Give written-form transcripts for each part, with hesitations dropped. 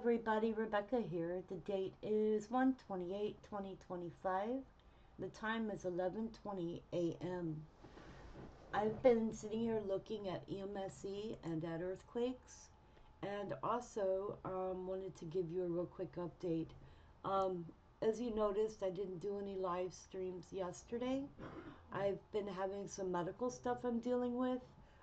everybody, Rebecca here. The date is 1/28/2025. The time is 11:20 a.m. I've been sitting here looking at EMSE and at earthquakes, and also wanted to give you a real quick update. As you noticed, I didn't do any live streams yesterday. I've been having some medical stuff I'm dealing with.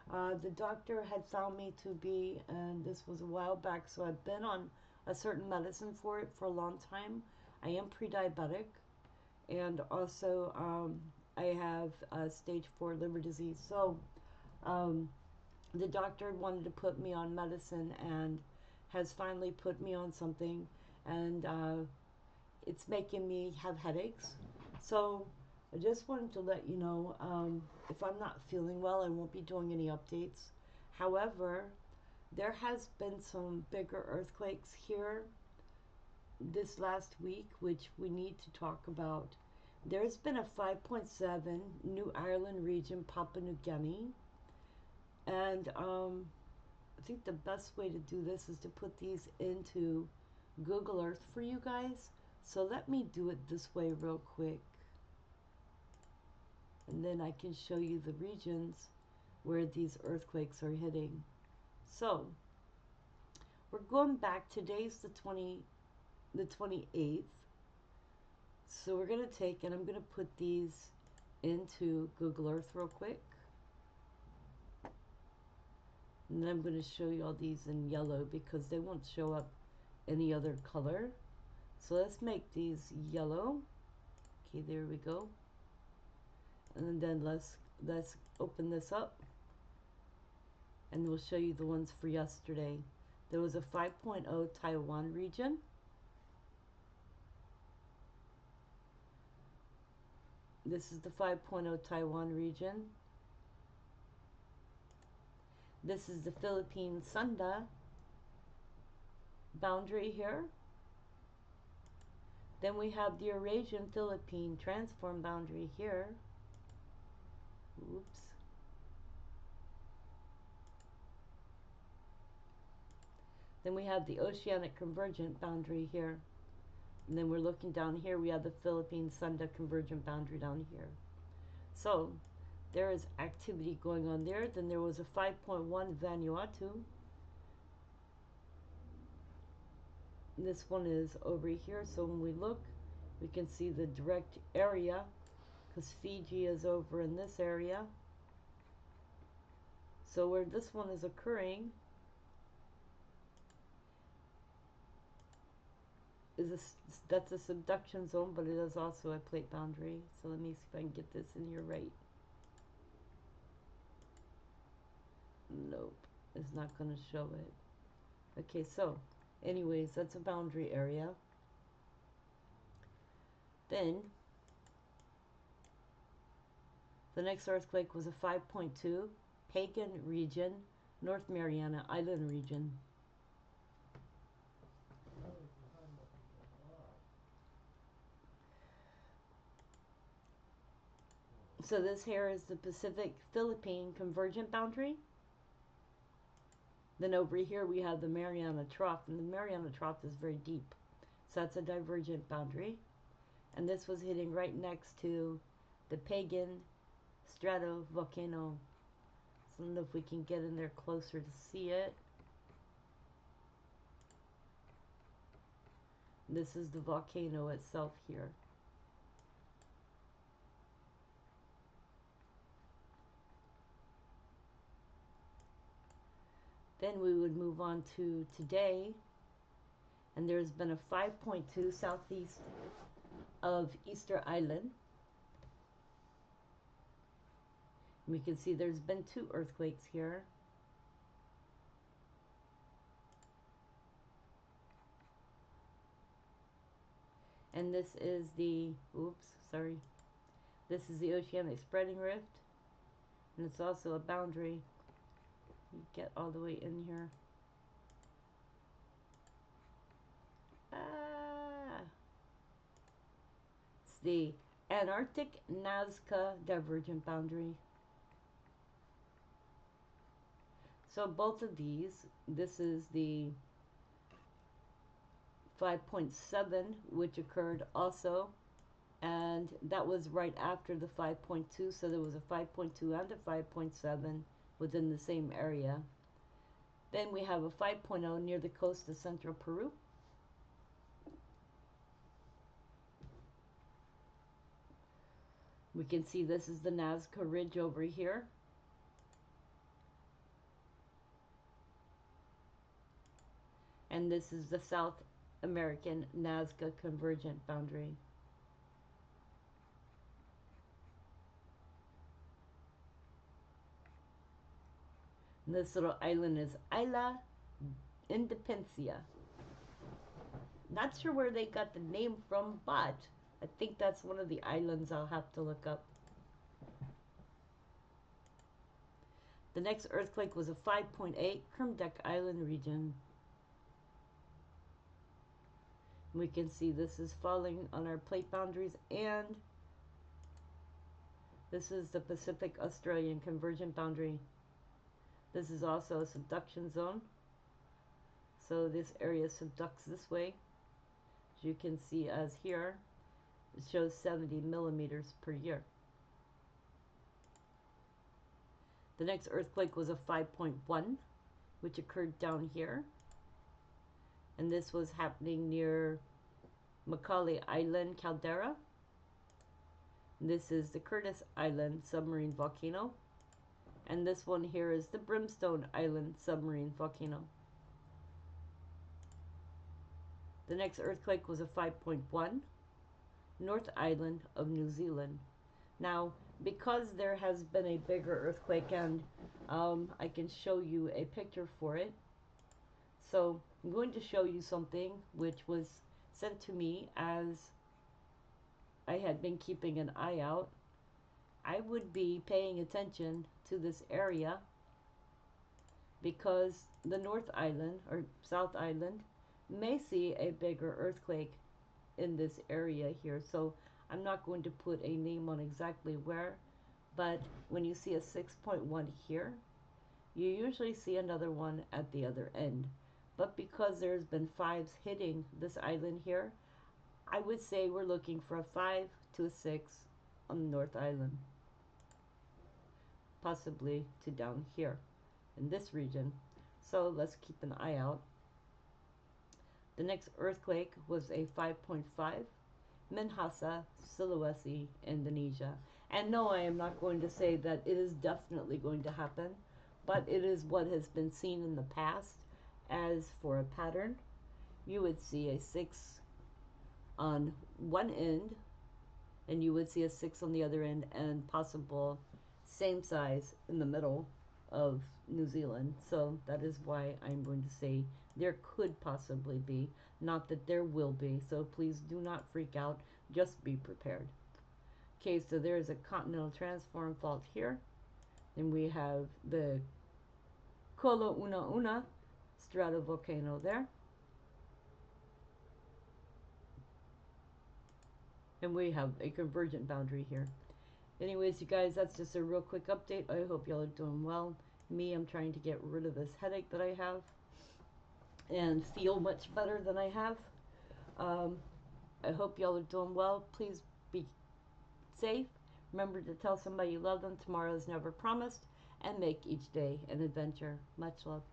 The doctor had found me to be, and this was a while back, so I've been on a certain medicine for it for a long time. I am pre-diabetic, and also I have stage 4 liver disease. So um, the doctor wanted to put me on medicine and has finally put me on something, and it's making me have headaches. So I just wanted to let you know, if I'm not feeling well, I won't be doing any updates. However, there has been some bigger earthquakes here this last week, which we need to talk about. There's been a 5.7 New Ireland region, Papua New Guinea, and I think the best way to do this is to put these into Google Earth for you guys. So let me do it this way real quick, and then I can show you the regions where these earthquakes are hitting. So we're going back. Today's the 28th. So we're going to take, and I'm going to put these into Google Earth real quick. And then I'm going to show you all these in yellow because they won't show up any other color. So let's make these yellow. Okay, there we go. And then let's open this up, and we'll show you the ones for yesterday. There was a 5.0 Taiwan region. This is the 5.0 Taiwan region. This is the Philippine Sunda boundary here. Then we have the Eurasian Philippine transform boundary here. Oops. Then we have the Oceanic Convergent boundary here. And then we're looking down here, we have the Philippine Sunda Convergent boundary down here. So there is activity going on there. Then there was a 5.1 Vanuatu. This one is over here, so when we look, we can see the direct area, because Fiji is over in this area. So where this one is occurring is that's a subduction zone, but it is also a plate boundary. So let me see if I can get this in here right. Nope, it's not going to show it. Okay, so anyways, that's a boundary area. Then the next earthquake was a 5.2 Pagan region, North Mariana Island region. So this here is the Pacific Philippine Convergent boundary. Then over here we have the Mariana Trough, and the Mariana Trough is very deep. So that's a divergent boundary. And this was hitting right next to the Pagan stratovolcano. So I don't know if we can get in there closer to see it. This is the volcano itself here. Then we would move on to today, and there's been a 5.2 southeast of Easter Island. We can see there's been 2 earthquakes here. And this is the, this is the Oceanic Spreading Rift, and it's also a boundary. You get all the way in here. It's the Antarctic Nazca Divergent Boundary. So both of these, this is the 5.7, which occurred also, and that was right after the 5.2, so there was a 5.2 and a 5.7 within the same area. Then we have a 5.0 near the coast of central Peru. We can see this is the Nazca Ridge over here. And this is the South American Nazca Convergent Boundary. And this little island is Isla Independencia. Not sure where they got the name from, but I think that's one of the islands I'll have to look up. The next earthquake was a 5.8, Kermadec Island region. We can see this is falling on our plate boundaries, and this is the Pacific Australian Convergent Boundary. This is also a subduction zone. So this area subducts this way. As you can see, as here, it shows 70 millimeters per year. The next earthquake was a 5.1, which occurred down here. And this was happening near Macaulay Island caldera. And this is the Curtis Island submarine volcano. And this one here is the Brimstone Island submarine volcano. The next earthquake was a 5.1, North Island of New Zealand. Now, because there has been a bigger earthquake, and I can show you a picture for it. So I'm going to show you something which was sent to me as I had been keeping an eye out. I would be paying attention to this area because the North Island or South Island may see a bigger earthquake in this area here. So I'm not going to put a name on exactly where, but when you see a 6.1 here, you usually see another one at the other end. But because there's been 5s hitting this island here, I would say we're looking for a 5 to a 6 on the North Island. Possibly to down here in this region. So let's keep an eye out. The next earthquake was a 5.5, Minahasa, Sulawesi, Indonesia. And no, I am not going to say that it is definitely going to happen, but it is what has been seen in the past. As for a pattern, you would see a 6 on one end, and you would see a 6 on the other end, and possible same size in the middle of New Zealand. So that is why I'm going to say there could possibly be, not that there will be. So please do not freak out, just be prepared. Okay, so there is a continental transform fault here. Then we have the Kolo Una Una stratovolcano there. And we have a convergent boundary here. Anyways, you guys, that's just a real quick update. I hope y'all are doing well. Me, I'm trying to get rid of this headache that I have and feel much better than I have. I hope y'all are doing well. Please be safe. Remember to tell somebody you love them. Tomorrow is never promised. And make each day an adventure. Much love.